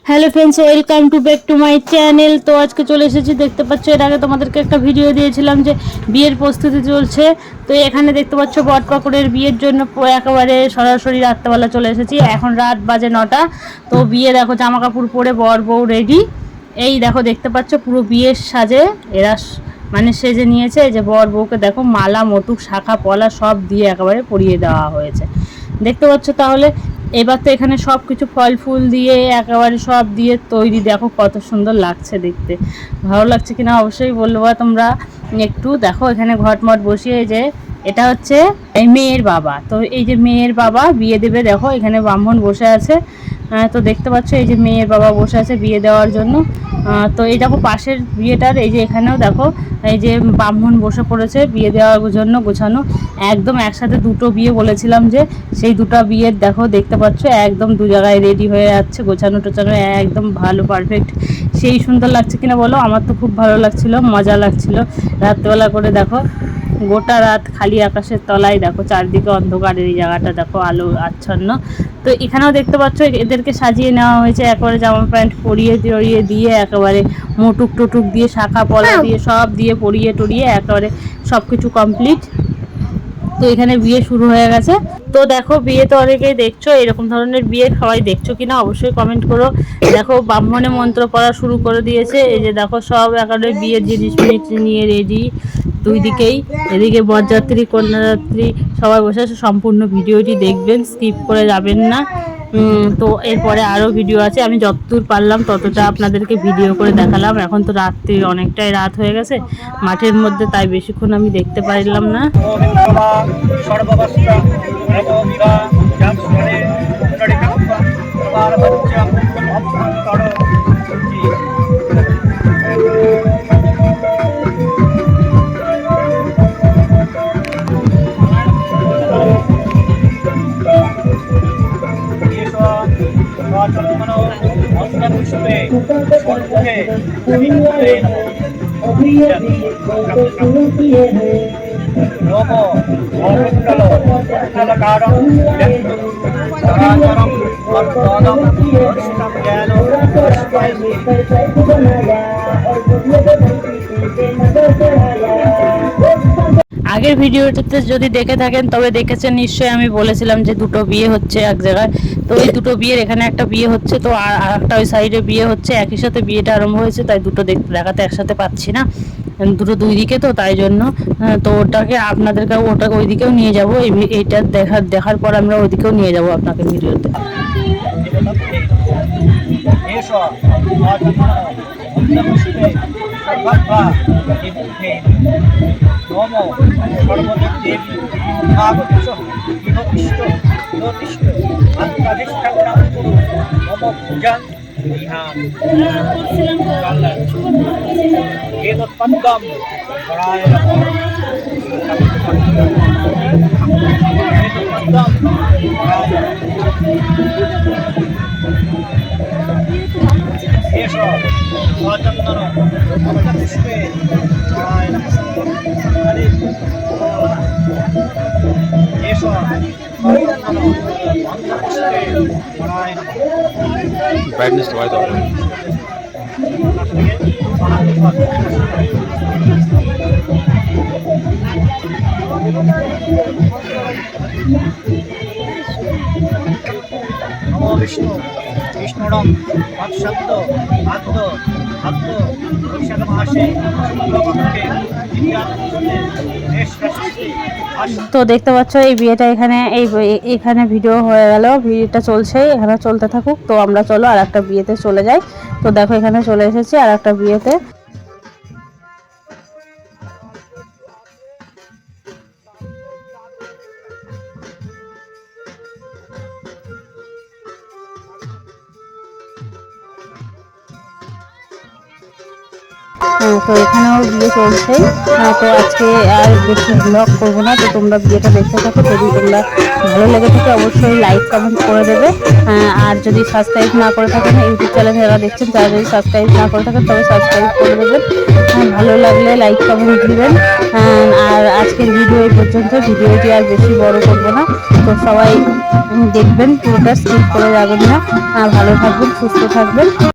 Hello friends, welcome to back to my channel. তো আজকে চলে এসেছি, দেখতে পাচ্ছ এর আগে তোমাদেরকে একটা ভিডিও দিয়েছিলাম যে বিয়ের প্রস্তুতি চলছে। তো এখানে দেখতে পাচ্ছ বরপাকুড়ের বিয়ের জন্য একেবারে সরাসরি রাত্রেবেলা চলে এসেছি। এখন রাত বাজে 9টা। তো বিয়ে দেখো, জামা কাপড় পরে বর বউ রেডি। এই দেখো, দেখতে পাচ্ছ পুরো বিয়ের সাজে এরা মানে সেজে নিয়েছে। এই যে বর বউকে দেখো মালা মতুক শাখা পলা সব দিয়ে একেবারে পরিয়ে দেওয়া হয়েছে, দেখতে পাচ্ছ। তাহলে এবার তো এখানে সব কিছু ফল ফুল দিয়ে একেবারে সব দিয়ে তৈরি, দেখো কত সুন্দর লাগছে দেখতে। ভালো লাগছে কিনা অবশ্যই বলবো তোমরা। একটু দেখো এখানে ঘটমট বসিয়ে, যে এটা হচ্ছে এই মেয়ের বাবা। তো এই যে মেয়ের বাবা বিয়ে দেবে, দেখো এখানে ব্রাহ্মণ বসে আছে। তো দেখতে পাচ্ছ এই যে মেয়ের বাবা বসে আছে বিয়ে দেওয়ার জন্য। তো এই দেখো পাশের বিয়েটার, এই যে এখানেও দেখো এই যে ব্রাহ্মণ বসে পড়েছে বিয়ে দেওয়ার জন্য গোছানো। একদম একসাথে দুটো বিয়ে বলেছিলাম যে, সেই দুটো বিয়ের দেখো দেখতে পাচ্ছ একদম দু জায়গায় রেডি হয়ে যাচ্ছে, গোছানো টোছানো একদম ভালো পারফেক্ট। সেই সুন্দর লাগছে কিনা বলো, আমার তো খুব ভালো লাগছিল, মজা লাগছিল। রাত্রেবেলা করে দেখো গোটা রাত খালি আকাশের তলায় দেখো চারদিকে অন্ধকারের, এই জায়গাটা দেখো আলো আচ্ছন্ন। তো এখানেও দেখতে পাচ্ছ এদেরকে সাজিয়ে নেওয়া হয়েছে, একেবারে জামা প্যান্ট পরিয়ে টরিয়ে দিয়ে একেবারে মোটুক টোটুক দিয়ে শাখা পলা দিয়ে সব দিয়ে পরিয়ে টরিয়ে একেবারে সব কিছু কমপ্লিট। তো এখানে বিয়ে শুরু হয়ে গেছে। তো দেখো বিয়ে তো অনেকেই দেখছো, এরকম ধরনের বিয়ে সবাই দেখছো কিনা অবশ্যই কমেন্ট করো। দেখো ব্রাহ্মণে মন্ত্র পড়া শুরু করে দিয়েছে। এই যে দেখো সব একেবারে বিয়ের জিনিস মিনিস নিয়ে রেডি দুই দিকেই। এদিকে বরযাত্রী কন্যাযাত্রী সবাই বসে আছে। সম্পূর্ণ ভিডিওটি দেখবেন, স্কিপ করে যাবেন না। তো এরপরে আরও ভিডিও আছে, আমি যতদূর পারলাম ততটা আপনাদেরকে ভিডিও করে দেখালাম। এখন তো রাত্রি অনেকটাই রাত হয়ে গেছে মাঠের মধ্যে, তাই বেশিক্ষণ আমি দেখতে পারলাম না। আগের ভিডিওটাতে যদি দেখে থাকেন তবে দেখেছেন নিশ্চয়ই, আমি বলেছিলাম যে দুটো বিয়ে হচ্ছে এক জায়গায়। তো এই দুটো বিয়ের এখানে একটা বিয়ে হচ্ছে, তো আর একটা ওই সাইডে বিয়ে হচ্ছে, একই সাথে বিয়েটা আরম্ভ হয়েছে, তাই দুটো দেখাতে একসাথে পাচ্ছি না, দুটো দুই দিকে তো তাই জন্য। তো ওটাকে আপনাদেরকে ওটা ওই দিকেও নিয়ে যাবো, এইটা দেখার পর আমরা ওইদিকেও নিয়ে যাবো আপনাকে ভিডিওতে। Brightness to white over. Vishnu বিষ্ণুরম পাঁচশব্দ আদ্য আদ্য বৈশাখ মাসে শুক্লপক্ষে তো দেখতে পাচ্ছ এই বিয়েটা এখানে এখানে ভিডিও হয়ে গেল, ভিডিওটা চলছে, এখানে চলতে থাকুক। তো আমরা চলো আর একটা বিয়েতে চলে যাই। তো দেখো এখানে চলে এসেছি আর একটা বিয়েতে। তো এখানেও বিয়ে চলছে। তো আজকে আর বেশি ব্লগ করবো না, তো তোমরা বিয়েটা দেখতে থাকো। যদি তোমরা ভালো লেগে থাকে অবশ্যই লাইক কমেন্ট করে দেবে। আর যদি সাবস্ক্রাইব না করে থাকেন, ইউটিউব চ্যানেল যারা দেখছেন তারা যদি সাবস্ক্রাইব না করে থাকেন তবে সাবস্ক্রাইব করে দেবেন। ভালো লাগলে লাইক কমেন্ট দিবেন। আর আজকের ভিডিও এই পর্যন্ত। ভিডিওটি আর বেশি বড় করবো না, তো সবাই দেখবেন, পুরোটা স্কিপ করে যাবেন না। ভালো থাকবেন, সুস্থ থাকবেন।